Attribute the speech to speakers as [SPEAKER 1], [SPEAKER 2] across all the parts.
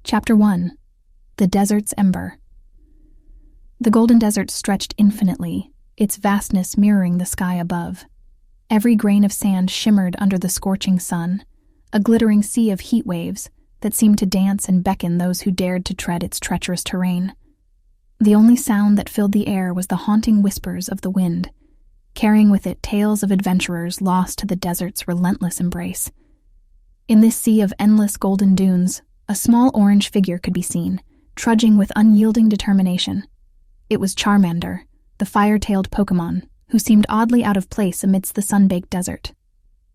[SPEAKER 1] Chapter 1. The Desert's Ember. The golden desert stretched infinitely, its vastness mirroring the sky above. Every grain of sand shimmered under the scorching sun, a glittering sea of heat waves that seemed to dance and beckon those who dared to tread its treacherous terrain. The only sound that filled the air was the haunting whispers of the wind, carrying with it tales of adventurers lost to the desert's relentless embrace. In this sea of endless golden dunes, a small orange figure could be seen, trudging with unyielding determination. It was Charmander, the fire-tailed Pokémon, who seemed oddly out of place amidst the sun-baked desert.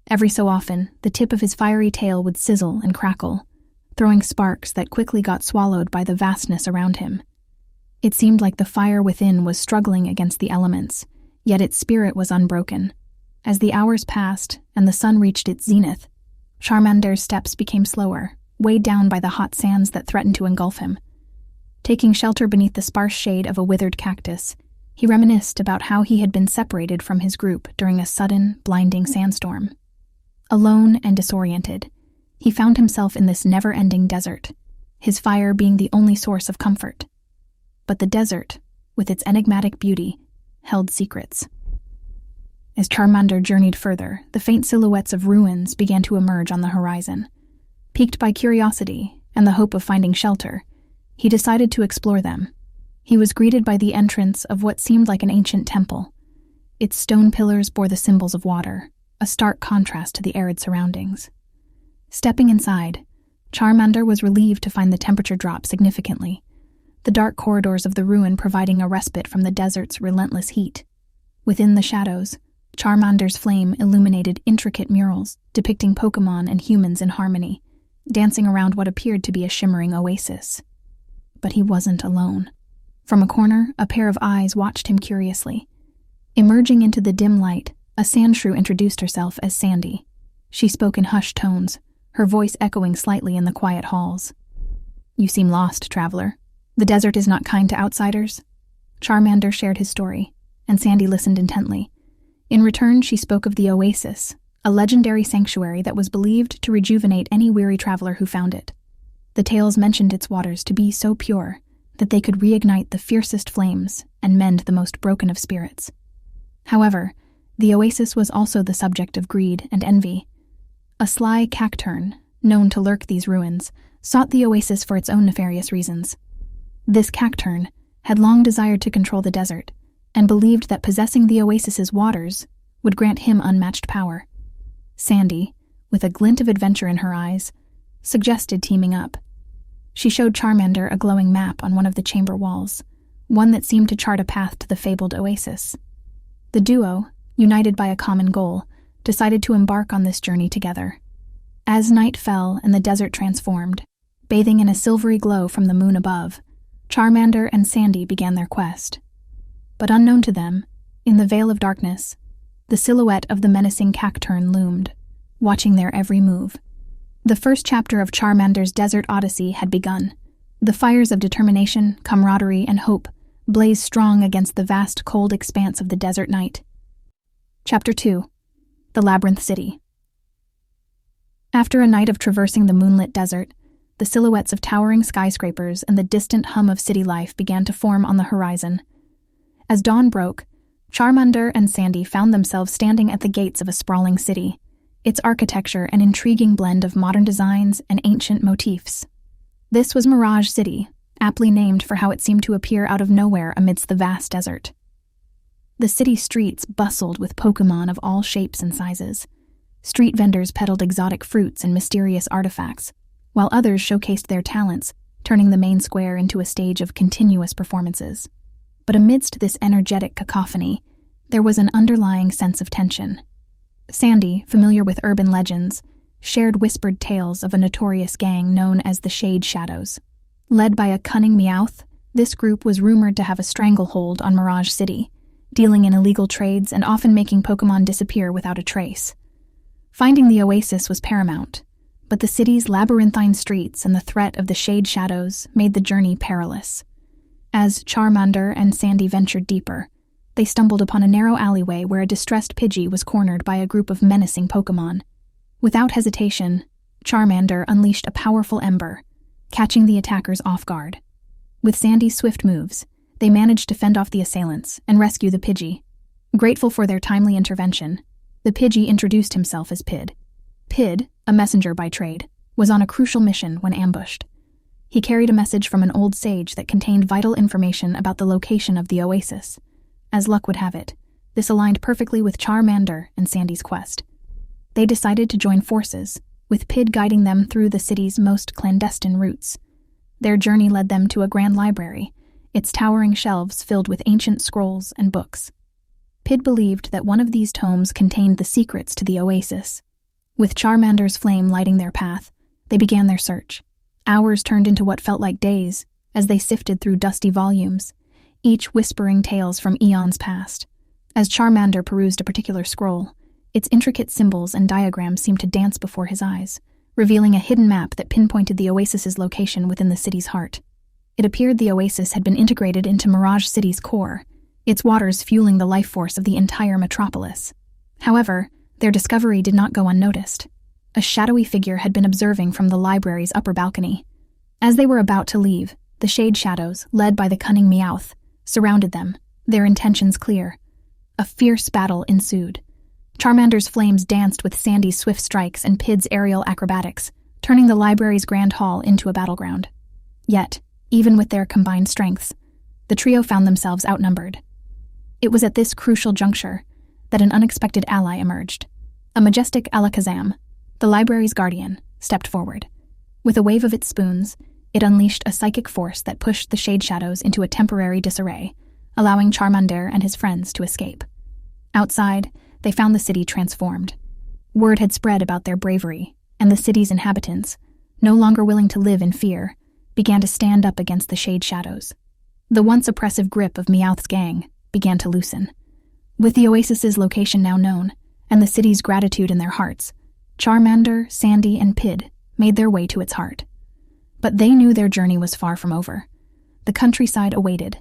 [SPEAKER 1] Every so often, the tip of his fiery tail would sizzle and crackle, throwing sparks that quickly got swallowed by the vastness around him. It seemed like the fire within was struggling against the elements, yet its spirit was unbroken. As the hours passed and the sun reached its zenith, Charmander's steps became slower, weighed down by the hot sands that threatened to engulf him. Taking shelter beneath the sparse shade of a withered cactus, he reminisced about how he had been separated from his group during a sudden, blinding sandstorm. Alone and disoriented, he found himself in this never-ending desert, his fire being the only source of comfort. But the desert, with its enigmatic beauty, held secrets. As Charmander journeyed further, the faint silhouettes of ruins began to emerge on the horizon. Piqued by curiosity and the hope of finding shelter, he decided to explore them. He was greeted by the entrance of what seemed like an ancient temple. Its stone pillars bore the symbols of water, a stark contrast to the arid surroundings. Stepping inside, Charmander was relieved to find the temperature drop significantly, the dark corridors of the ruin providing a respite from the desert's relentless heat. Within the shadows, Charmander's flame illuminated intricate murals depicting Pokémon and humans in harmony, dancing around what appeared to be a shimmering oasis. But he wasn't alone. From a corner, a pair of eyes watched him curiously. Emerging into the dim light, a sandshrew introduced herself as Sandy. She spoke in hushed tones, her voice echoing slightly in the quiet halls. "You seem lost, traveler. The desert is not kind to outsiders." Charmander shared his story, and Sandy listened intently. In return, she spoke of the oasis, a legendary sanctuary that was believed to rejuvenate any weary traveler who found it. The tales mentioned its waters to be so pure that they could reignite the fiercest flames and mend the most broken of spirits. However, the oasis was also the subject of greed and envy. A sly cacturn, known to lurk these ruins, sought the oasis for its own nefarious reasons. This cacturn had long desired to control the desert, and believed that possessing the oasis's waters would grant him unmatched power. Sandy, with a glint of adventure in her eyes, suggested teaming up. She showed Charmander a glowing map on one of the chamber walls, one that seemed to chart a path to the fabled oasis. The duo, united by a common goal, decided to embark on this journey together. As night fell and the desert transformed, bathing in a silvery glow from the moon above, Charmander and Sandy began their quest. But unknown to them, in the veil of darkness, the silhouette of the menacing cacturn loomed, watching their every move. The first chapter of Charmander's desert odyssey had begun. The fires of determination, camaraderie, and hope blazed strong against the vast, cold expanse of the desert night. Chapter 2. The Labyrinth City. After a night of traversing the moonlit desert, the silhouettes of towering skyscrapers and the distant hum of city life began to form on the horizon. As dawn broke, Charmander and Sandy found themselves standing at the gates of a sprawling city, its architecture an intriguing blend of modern designs and ancient motifs. This was Mirage City, aptly named for how it seemed to appear out of nowhere amidst the vast desert. The city streets bustled with Pokémon of all shapes and sizes. Street vendors peddled exotic fruits and mysterious artifacts, while others showcased their talents, turning the main square into a stage of continuous performances. But amidst this energetic cacophony, there was an underlying sense of tension. Sandy, familiar with urban legends, shared whispered tales of a notorious gang known as the Shade Shadows. Led by a cunning Meowth, this group was rumored to have a stranglehold on Mirage City, dealing in illegal trades and often making Pokémon disappear without a trace. Finding the oasis was paramount, but the city's labyrinthine streets and the threat of the Shade Shadows made the journey perilous. As Charmander and Sandy ventured deeper, they stumbled upon a narrow alleyway where a distressed Pidgey was cornered by a group of menacing Pokémon. Without hesitation, Charmander unleashed a powerful ember, catching the attackers off guard. With Sandy's swift moves, they managed to fend off the assailants and rescue the Pidgey. Grateful for their timely intervention, the Pidgey introduced himself as Pid. Pid, a messenger by trade, was on a crucial mission when ambushed. He carried a message from an old sage that contained vital information about the location of the oasis. As luck would have it, this aligned perfectly with Charmander and Sandy's quest. They decided to join forces, with Pid guiding them through the city's most clandestine routes. Their journey led them to a grand library, its towering shelves filled with ancient scrolls and books. Pid believed that one of these tomes contained the secrets to the oasis. With Charmander's flame lighting their path, they began their search. Hours turned into what felt like days as they sifted through dusty volumes, each whispering tales from eons past. As Charmander perused a particular scroll, its intricate symbols and diagrams seemed to dance before his eyes, revealing a hidden map that pinpointed the oasis's location within the city's heart. It appeared the oasis had been integrated into Mirage City's core, its waters fueling the life force of the entire metropolis. However, their discovery did not go unnoticed. A shadowy figure had been observing from the library's upper balcony. As they were about to leave, the Shade Shadows, led by the cunning Meowth, surrounded them, their intentions clear. A fierce battle ensued. Charmander's flames danced with Sandy's swift strikes and Pid's aerial acrobatics, turning the library's grand hall into a battleground. Yet, even with their combined strengths, the trio found themselves outnumbered. It was at this crucial juncture that an unexpected ally emerged. A majestic Alakazam, the library's guardian, stepped forward. With a wave of its spoons, it unleashed a psychic force that pushed the Shade Shadows into a temporary disarray, allowing Charmander and his friends to escape. Outside, they found the city transformed. Word had spread about their bravery, and the city's inhabitants, no longer willing to live in fear, began to stand up against the Shade Shadows. The once oppressive grip of Meowth's gang began to loosen. With the oasis's location now known, and the city's gratitude in their hearts, Charmander, Sandy, and Pid made their way to its heart. But they knew their journey was far from over. The countryside awaited,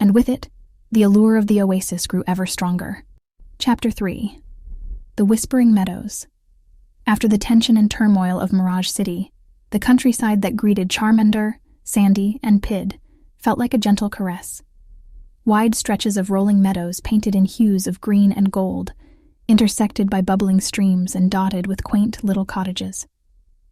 [SPEAKER 1] and with it, the allure of the oasis grew ever stronger. Chapter 3. The Whispering Meadows. After the tension and turmoil of Mirage City, the countryside that greeted Charmander, Sandy, and Pid felt like a gentle caress. Wide stretches of rolling meadows painted in hues of green and gold, intersected by bubbling streams and dotted with quaint little cottages.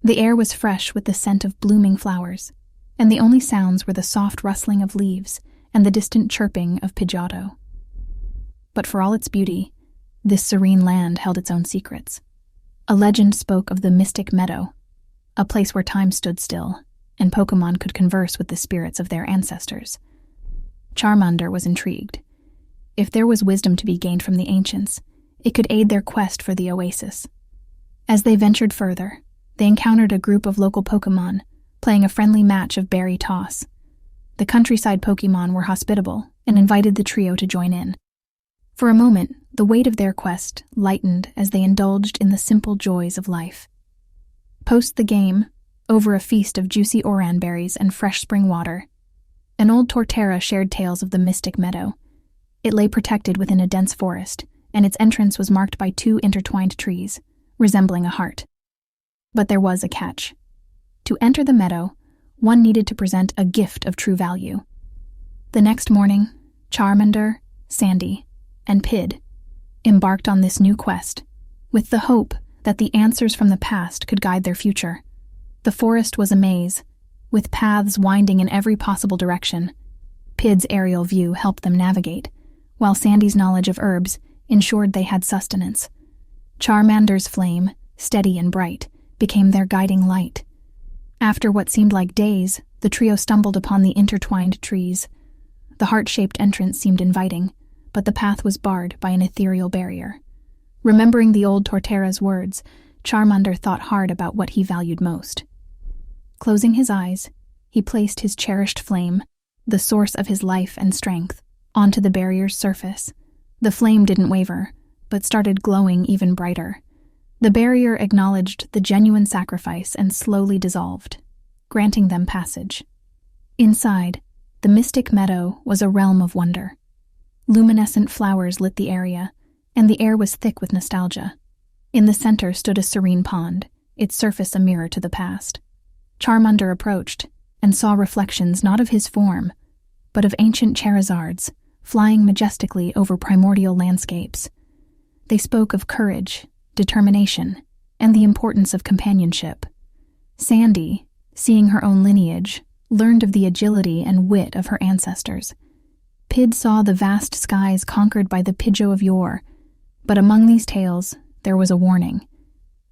[SPEAKER 1] The air was fresh with the scent of blooming flowers, and the only sounds were the soft rustling of leaves and the distant chirping of Pidgeotto. But for all its beauty, this serene land held its own secrets. A legend spoke of the Mystic Meadow, a place where time stood still, and Pokémon could converse with the spirits of their ancestors. Charmander was intrigued. If there was wisdom to be gained from the ancients, it could aid their quest for the oasis. As they ventured further, they encountered a group of local Pokémon, playing a friendly match of berry toss. The countryside Pokémon were hospitable and invited the trio to join in. For a moment, the weight of their quest lightened as they indulged in the simple joys of life. Post the game, over a feast of juicy oran berries and fresh spring water, an old Torterra shared tales of the Mystic Meadow. It lay protected within a dense forest, and its entrance was marked by two intertwined trees, resembling a heart. But there was a catch. To enter the meadow, one needed to present a gift of true value. The next morning, Charmander, Sandy, and Pid embarked on this new quest, with the hope that the answers from the past could guide their future. The forest was a maze, with paths winding in every possible direction. Pid's aerial view helped them navigate, while Sandy's knowledge of herbs ensured they had sustenance. Charmander's flame, steady and bright, became their guiding light. After what seemed like days, the trio stumbled upon the intertwined trees. The heart-shaped entrance seemed inviting, but the path was barred by an ethereal barrier. Remembering the old Torterra's words, Charmander thought hard about what he valued most. Closing his eyes, he placed his cherished flame, the source of his life and strength, onto the barrier's surface. The flame didn't waver, but started glowing even brighter. The barrier acknowledged the genuine sacrifice and slowly dissolved, granting them passage. Inside, the Mystic Meadow was a realm of wonder. Luminescent flowers lit the area, and the air was thick with nostalgia. In the center stood a serene pond, its surface a mirror to the past. Charmander approached, and saw reflections not of his form, but of ancient Charizards, flying majestically over primordial landscapes. They spoke of courage, determination, and the importance of companionship. Sandy, seeing her own lineage, learned of the agility and wit of her ancestors. Pid saw the vast skies conquered by the Pidgeot of yore, but among these tales there was a warning.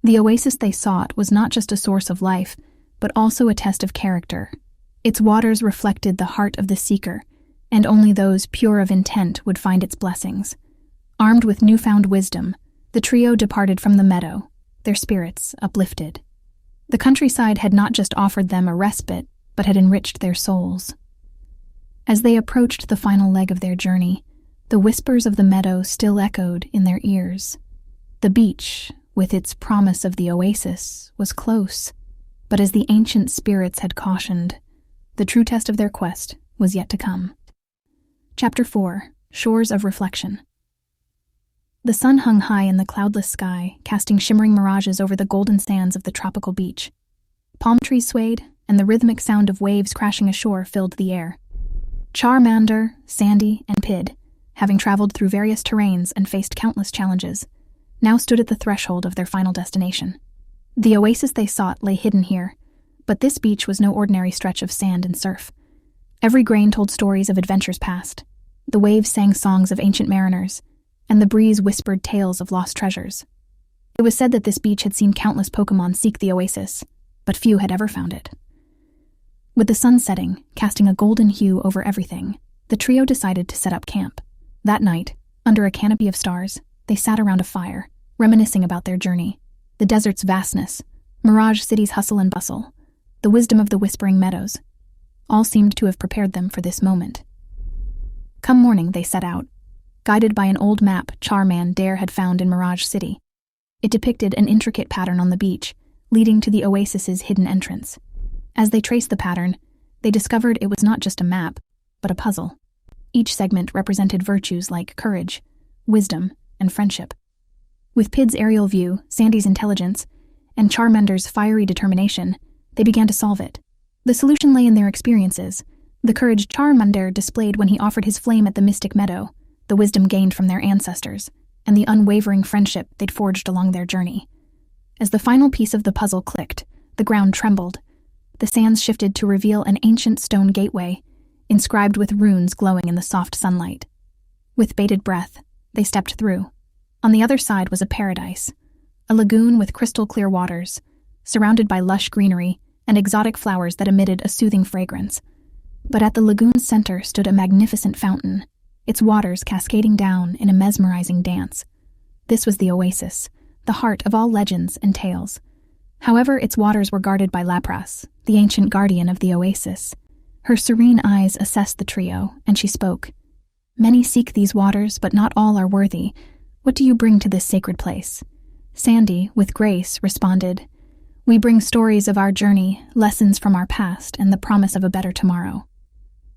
[SPEAKER 1] The oasis they sought was not just a source of life, but also a test of character. Its waters reflected the heart of the seeker, and only those pure of intent would find its blessings. Armed with newfound wisdom, the trio departed from the meadow, their spirits uplifted. The countryside had not just offered them a respite, but had enriched their souls. As they approached the final leg of their journey, the whispers of the meadow still echoed in their ears. The beach, with its promise of the oasis, was close, but as the ancient spirits had cautioned, the true test of their quest was yet to come. Chapter 4: Shores of Reflection. The sun hung high in the cloudless sky, casting shimmering mirages over the golden sands of the tropical beach. Palm trees swayed, and the rhythmic sound of waves crashing ashore filled the air. Charmander, Sandy, and Pid, having traveled through various terrains and faced countless challenges, now stood at the threshold of their final destination. The oasis they sought lay hidden here, but this beach was no ordinary stretch of sand and surf. Every grain told stories of adventures past. The waves sang songs of ancient mariners, and the breeze whispered tales of lost treasures. It was said that this beach had seen countless Pokémon seek the oasis, but few had ever found it. With the sun setting, casting a golden hue over everything, the trio decided to set up camp. That night, under a canopy of stars, they sat around a fire, reminiscing about their journey, the desert's vastness, Mirage City's hustle and bustle, the wisdom of the whispering meadows. All seemed to have prepared them for this moment. Come morning, they set out, guided by an old map Charmander had found in Mirage City. It depicted an intricate pattern on the beach, leading to the oasis's hidden entrance. As they traced the pattern, they discovered it was not just a map, but a puzzle. Each segment represented virtues like courage, wisdom, and friendship. With Pid's aerial view, Sandy's intelligence, and Charmander's fiery determination, they began to solve it. The solution lay in their experiences, the courage Charmander displayed when he offered his flame at the Mystic Meadow, the wisdom gained from their ancestors, and the unwavering friendship they'd forged along their journey. As the final piece of the puzzle clicked, the ground trembled. The sands shifted to reveal an ancient stone gateway, inscribed with runes glowing in the soft sunlight. With bated breath, they stepped through. On the other side was a paradise, a lagoon with crystal-clear waters, surrounded by lush greenery and exotic flowers that emitted a soothing fragrance. But at the lagoon's center stood a magnificent fountain, its waters cascading down in a mesmerizing dance. This was the oasis, the heart of all legends and tales. However, its waters were guarded by Lapras, the ancient guardian of the oasis. Her serene eyes assessed the trio, and she spoke. "Many seek these waters, but not all are worthy. What do you bring to this sacred place?" Sandy, with grace, responded, "We bring stories of our journey, lessons from our past, and the promise of a better tomorrow."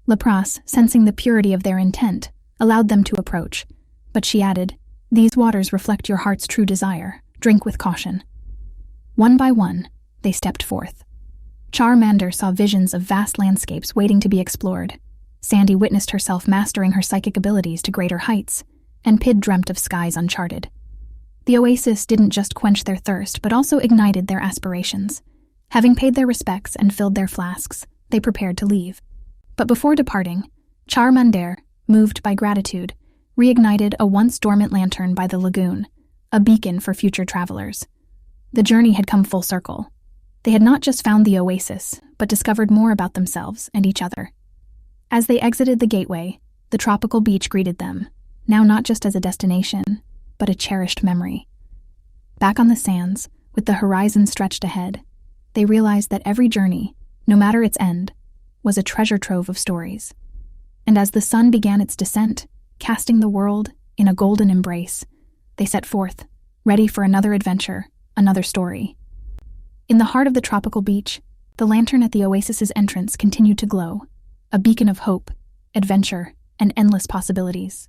[SPEAKER 1] Lapras, sensing the purity of their intent, allowed them to approach, but she added, "These waters reflect your heart's true desire. Drink with caution." One by one, they stepped forth. Charmander saw visions of vast landscapes waiting to be explored. Sandy witnessed herself mastering her psychic abilities to greater heights, and Pid dreamt of skies uncharted. The oasis didn't just quench their thirst, but also ignited their aspirations. Having paid their respects and filled their flasks, they prepared to leave. But before departing, Charmander, moved by gratitude, reignited a once-dormant lantern by the lagoon, a beacon for future travelers. The journey had come full circle. They had not just found the oasis, but discovered more about themselves and each other. As they exited the gateway, the tropical beach greeted them, now not just as a destination, but a cherished memory. Back on the sands, with the horizon stretched ahead, they realized that every journey, no matter its end, was a treasure trove of stories. And as the sun began its descent, casting the world in a golden embrace, they set forth, ready for another adventure, another story. In the heart of the tropical beach, the lantern at the oasis's entrance continued to glow, a beacon of hope, adventure, and endless possibilities.